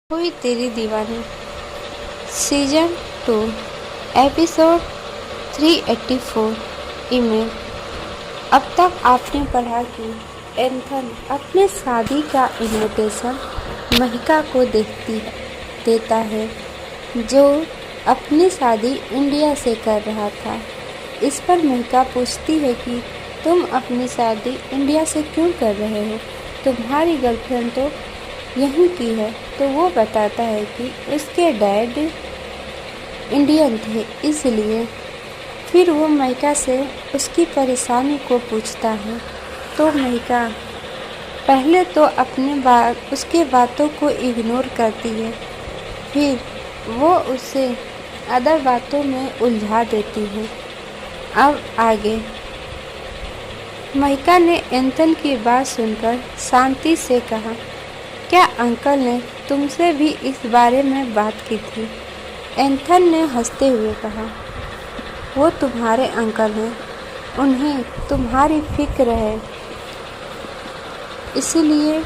हुई तेरी दीवानी season 2 episode 384। Email. अब तक आपने पढ़ा कि एंथन अपने शादी का इनविटेशन महिका को देता है, जो अपनी शादी इंडिया से कर रहा था। इस पर महिका पूछती है कि तुम अपनी शादी इंडिया से क्यों कर रहे हो, तुम्हारी गर्लफ्रेंड तो यहीं की है। तो वो बताता है कि उसके डैड इंडियन थे, इसलिए। फिर वो महिका से उसकी परेशानी को पूछता है, तो महिका पहले तो उसके बातों को इग्नोर करती है, फिर वो उसे अदर बातों में उलझा देती है। अब आगे। महिका ने एंथन की बात सुनकर शांति से कहा, क्या अंकल ने तुमसे भी इस बारे में बात की थी? एंथन ने हंसते हुए कहा, वो तुम्हारे अंकल हैं, उन्हें तुम्हारी फिक्र है, इसलिए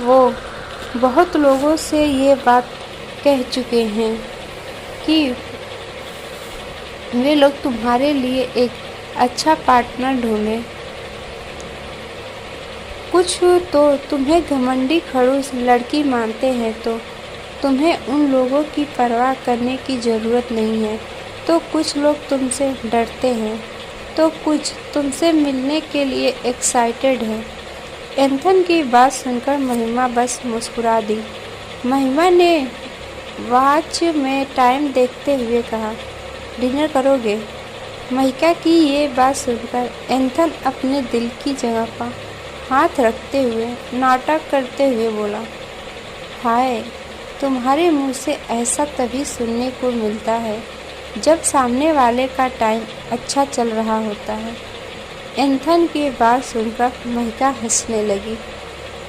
वो बहुत लोगों से ये बात कह चुके हैं कि वे लोग तुम्हारे लिए एक अच्छा पार्टनर ढूंढें। कुछ तो तुम्हें घमंडी खड़ूस लड़की मानते हैं, तो तुम्हें उन लोगों की परवाह करने की ज़रूरत नहीं है। तो कुछ लोग तुमसे डरते हैं, तो कुछ तुमसे मिलने के लिए एक्साइटेड है। एंथन की बात सुनकर महिमा बस मुस्कुरा दी। महिमा ने वॉच में टाइम देखते हुए कहा, डिनर करोगे? महिका की ये बात सुनकर एंथन अपने दिल की जगह पर हाथ रखते हुए नाटक करते हुए बोला, हाय, तुम्हारे मुंह से ऐसा तभी सुनने को मिलता है जब सामने वाले का टाइम अच्छा चल रहा होता है। एंथन की बात सुनकर महिका हंसने लगी।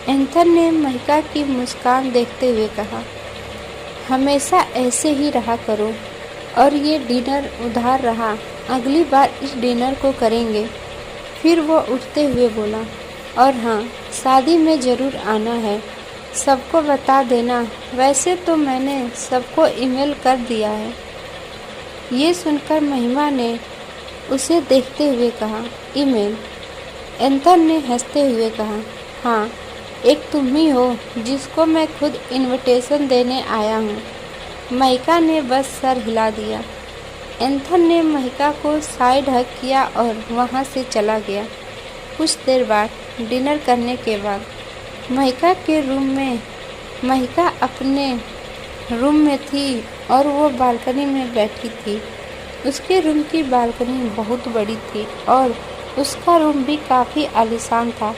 एंथन ने महिका की मुस्कान देखते हुए कहा, हमेशा ऐसे ही रहा करो, और ये डिनर उधार रहा, अगली बार इस डिनर को करेंगे। फिर वो उठते हुए बोला, और हाँ, शादी में ज़रूर आना है, सबको बता देना। वैसे तो मैंने सबको ईमेल कर दिया है। ये सुनकर महिमा ने उसे देखते हुए कहा, ईमेल? एंथन ने हंसते हुए कहा, हाँ, एक तुम ही हो जिसको मैं खुद इनविटेशन देने आया हूँ। महिका ने बस सर हिला दिया। एंथन ने महिका को साइड हग किया और वहाँ से चला गया। कुछ देर बाद डिनर करने के बाद महिका के रूम में महिका अपने रूम में थी और वो बालकनी में बैठी थी। उसके रूम की बालकनी बहुत बड़ी थी और उसका रूम भी काफ़ी आलीशान था।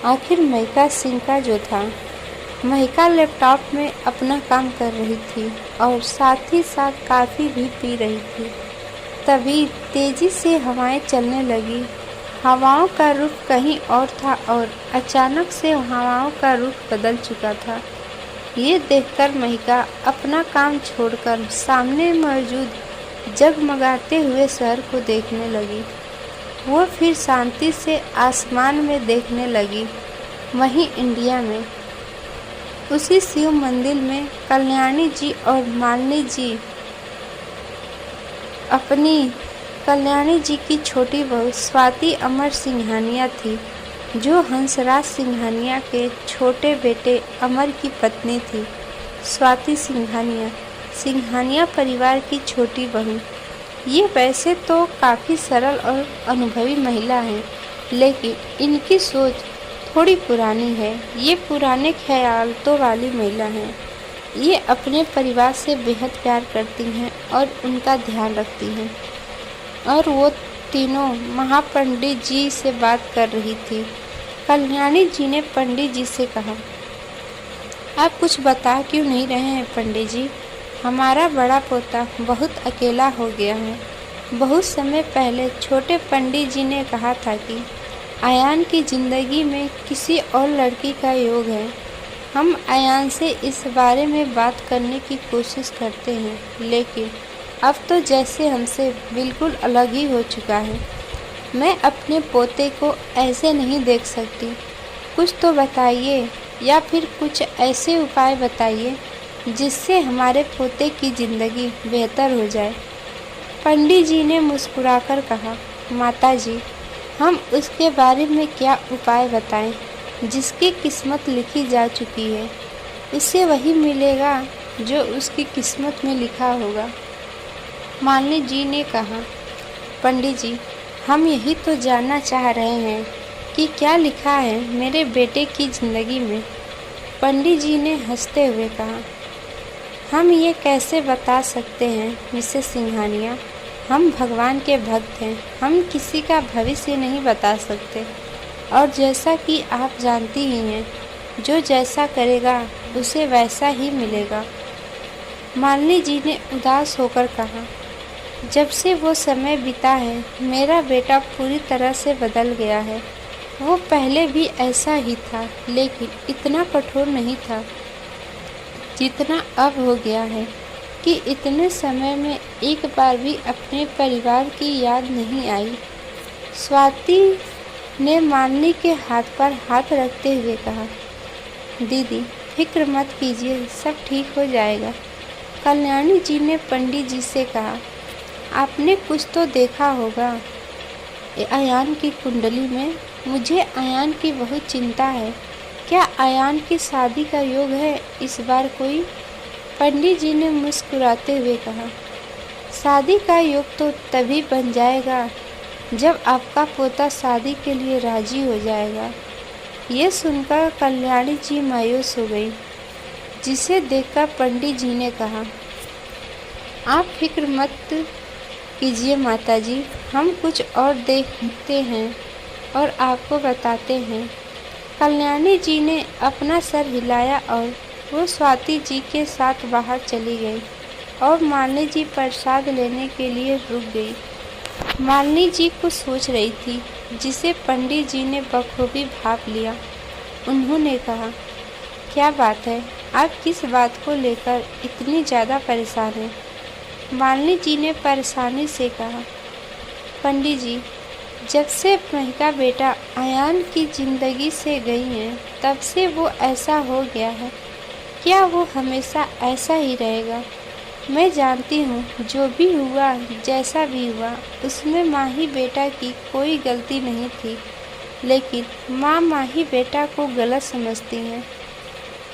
आखिर महिका सिंह का जो था। महिका लैपटॉप में अपना काम कर रही थी और साथ ही साथ कॉफ़ी भी पी रही थी। तभी तेज़ी से हवाएं चलने लगी। हवाओं का रुख कहीं और था और अचानक से हवाओं का रुख बदल चुका था। ये देखकर महिका अपना काम छोड़कर सामने मौजूद जगमगाते हुए शहर को देखने लगी। वो फिर शांति से आसमान में देखने लगी। वहीं इंडिया में उसी शिव मंदिर में कल्याणी जी और मालिनी जी अपनी कल्याणी जी की छोटी बहू स्वाति अमर सिंघानिया थी, जो हंसराज सिंघानिया के छोटे बेटे अमर की पत्नी थी। स्वाति सिंघानिया परिवार की छोटी बहू। ये वैसे तो काफ़ी सरल और अनुभवी महिला हैं, लेकिन इनकी सोच थोड़ी पुरानी है। ये पुराने ख्यालों वाली महिला हैं। ये अपने परिवार से बेहद प्यार करती हैं और उनका ध्यान रखती हैं। और वो तीनों महापंडित जी से बात कर रही थी। कल्याणी जी ने पंडित जी से कहा, आप कुछ बता क्यों नहीं रहे हैं पंडित जी? हमारा बड़ा पोता बहुत अकेला हो गया है। बहुत समय पहले छोटे पंडित जी ने कहा था कि आयान की ज़िंदगी में किसी और लड़की का योग है। हम आयान से इस बारे में बात करने की कोशिश करते हैं, लेकिन अब तो जैसे हमसे बिल्कुल अलग ही हो चुका है। मैं अपने पोते को ऐसे नहीं देख सकती। कुछ तो बताइए, या फिर कुछ ऐसे उपाय बताइए जिससे हमारे पोते की ज़िंदगी बेहतर हो जाए। पंडित जी ने मुस्कुराकर कहा, माताजी, हम उसके बारे में क्या उपाय बताएं? जिसकी किस्मत लिखी जा चुकी है, उसे वही मिलेगा जो उसकी किस्मत में लिखा होगा। मालिनी जी ने कहा, पंडित जी, हम यही तो जानना चाह रहे हैं कि क्या लिखा है मेरे बेटे की ज़िंदगी में। पंडित जी ने हंसते हुए कहा, हम ये कैसे बता सकते हैं मिसेस सिंघानिया, हम भगवान के भक्त हैं, हम किसी का भविष्य नहीं बता सकते। और जैसा कि आप जानती ही हैं, जो जैसा करेगा उसे वैसा ही मिलेगा। मालिनी जी ने उदास होकर कहा, जब से वो समय बीता है, मेरा बेटा पूरी तरह से बदल गया है। वो पहले भी ऐसा ही था, लेकिन इतना कठोर नहीं था जितना अब हो गया है कि इतने समय में एक बार भी अपने परिवार की याद नहीं आई। स्वाति ने मालिनी के हाथ पर हाथ रखते हुए कहा, दीदी, फिक्र मत कीजिए, सब ठीक हो जाएगा। कल्याणी जी ने पंडित जी से कहा, आपने कुछ तो देखा होगा अयान की कुंडली में। मुझे अयान की बहुत चिंता है। क्या अयान की शादी का योग है इस बार कोई? पंडित जी ने मुस्कुराते हुए कहा, शादी का योग तो तभी बन जाएगा जब आपका पोता शादी के लिए राजी हो जाएगा। ये सुनकर कल्याणी जी मायूस हो गई, जिसे देखकर पंडित जी ने कहा, आप फिक्र मत कीजिए माताजी, हम कुछ और देखते हैं और आपको बताते हैं। कल्याणी जी ने अपना सर हिलाया और वो स्वाति जी के साथ बाहर चली गई और मालिनी जी प्रसाद लेने के लिए रुक गई। मालिनी जी कुछ सोच रही थी, जिसे पंडित जी ने बखूबी भाप लिया। उन्होंने कहा, क्या बात है, आप किस बात को लेकर इतनी ज़्यादा परेशान हैं? मालिनी जी ने परेशानी से कहा, पंडित जी, जब से महका बेटा अयान की ज़िंदगी से गई हैं, तब से वो ऐसा हो गया है। क्या वो हमेशा ऐसा ही रहेगा? मैं जानती हूँ, जो भी हुआ, जैसा भी हुआ, उसमें माही बेटा की कोई गलती नहीं थी, लेकिन माँ माही बेटा को गलत समझती हैं।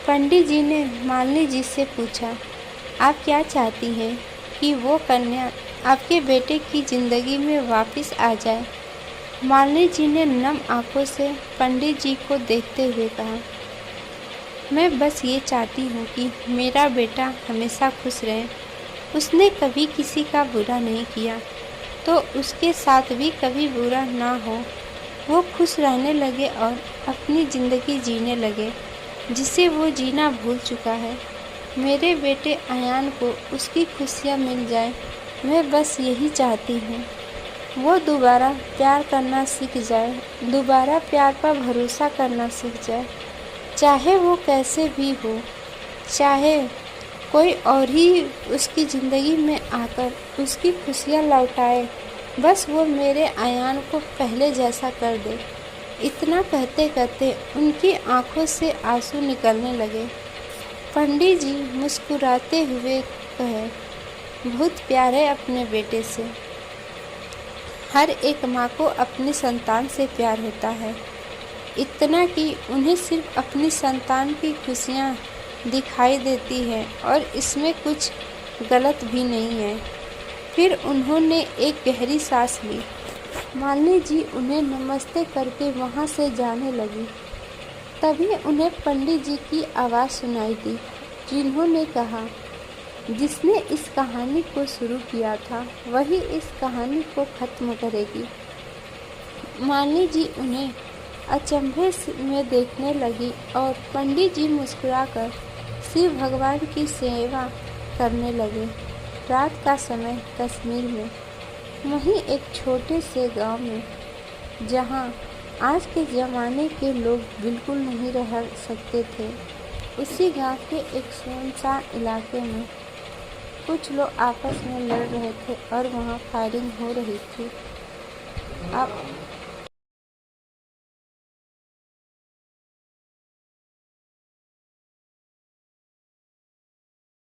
पंडित जी ने मालिनी जी से पूछा, आप क्या चाहती हैं कि वो कन्या आपके बेटे की ज़िंदगी में वापस आ जाए? मालिनी जी ने नम आंखों से पंडित जी को देखते हुए कहा, मैं बस ये चाहती हूँ कि मेरा बेटा हमेशा खुश रहे। उसने कभी किसी का बुरा नहीं किया, तो उसके साथ भी कभी बुरा ना हो। वो खुश रहने लगे और अपनी ज़िंदगी जीने लगे, जिसे वो जीना भूल चुका है। मेरे बेटे अयान को उसकी खुशियाँ मिल जाए, मैं बस यही चाहती हूँ। वो दोबारा प्यार करना सीख जाए, दोबारा प्यार पर भरोसा करना सीख जाए, चाहे वो कैसे भी हो, चाहे कोई और ही उसकी ज़िंदगी में आकर उसकी खुशियाँ लौटाए, बस वो मेरे अयान को पहले जैसा कर दे। इतना कहते कहते उनकी आंखों से आंसू निकलने लगे। पंडित जी मुस्कुराते हुए कहे, बहुत प्यार है अपने बेटे से। हर एक माँ को अपनी संतान से प्यार होता है, इतना कि उन्हें सिर्फ अपनी संतान की खुशियाँ दिखाई देती है और इसमें कुछ गलत भी नहीं है। फिर उन्होंने एक गहरी सांस ली। मालिनी जी उन्हें नमस्ते करके वहाँ से जाने लगी। तभी उन्हें पंडित जी की आवाज़ सुनाई दी, जिन्होंने कहा, जिसने इस कहानी को शुरू किया था वही इस कहानी को ख़त्म करेगी। मालिनी जी उन्हें अचंभे में देखने लगी और पंडित जी मुस्कुराकर शिव भगवान की सेवा करने लगे। रात का समय कश्मीर में, वहीं एक छोटे से गांव में, जहां आज के ज़माने के लोग बिल्कुल नहीं रह सकते थे, उसी गांव के एक सुनसान इलाके में कुछ लोग आपस में लड़ रहे थे और वहां फायरिंग हो रही थी। अब